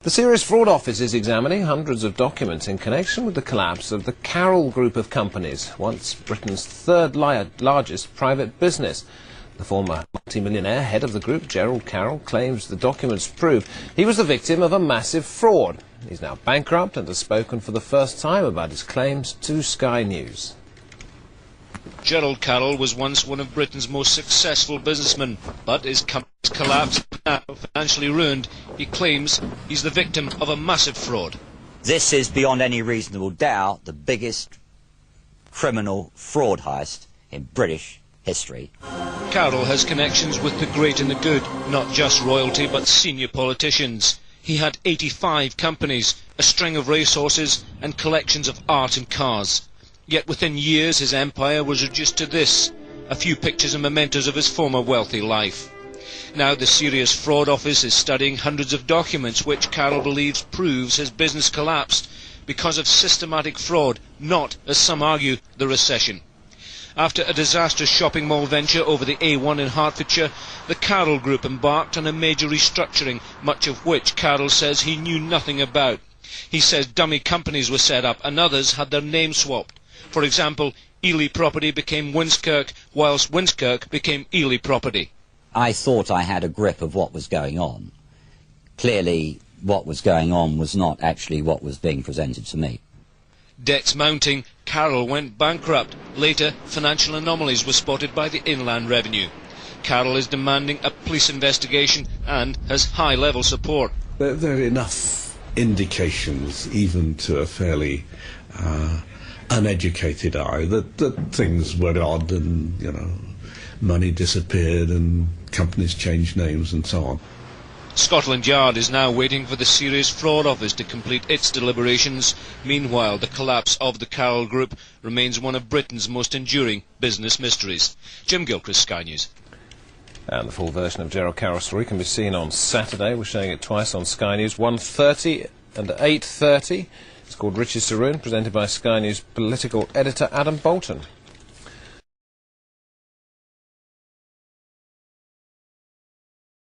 The Serious Fraud Office is examining hundreds of documents in connection with the collapse of the Carroll group of companies, once Britain's third largest private business. The former multimillionaire head of the group, Gerald Carroll, claims the documents prove he was the victim of a massive fraud. He's now bankrupt and has spoken for the first time about his claims to Sky News. Gerald Carroll was once one of Britain's most successful businessmen, but his company's collapsed, now financially ruined. He claims he's the victim of a massive fraud. This is, beyond any reasonable doubt, the biggest criminal fraud heist in British history. Carroll has connections with the great and the good, not just royalty but senior politicians. He had 85 companies, a string of racehorses and collections of art and cars. Yet within years his empire was reduced to this, a few pictures and mementos of his former wealthy life. Now the Serious Fraud Office is studying hundreds of documents which Carroll believes proves his business collapsed because of systematic fraud, not, as some argue, the recession. After a disastrous shopping mall venture over the A1 in Hertfordshire, the Carroll Group embarked on a major restructuring, much of which Carroll says he knew nothing about. He says dummy companies were set up and others had their names swapped. For example, Ely Property became Winskirk, whilst Winskirk became Ely Property. I thought I had a grip of what was going on. Clearly, what was going on was not actually what was being presented to me. Debts mounting, Carroll went bankrupt. Later, financial anomalies were spotted by the Inland Revenue. Carroll is demanding a police investigation and has high-level support. There are enough indications, even to a fairly uneducated eye, that things were odd and, money disappeared and companies changed names and so on. Scotland Yard is now waiting for the Serious Fraud Office to complete its deliberations. Meanwhile, the collapse of the Carroll Group remains one of Britain's most enduring business mysteries. Jim Gilchrist, Sky News. And the full version of Gerald Carroll's story can be seen on Saturday. We're showing it twice on Sky News, 1:30 and 8:30. It's called Riches to Ruin, presented by Sky News political editor Adam Bolton.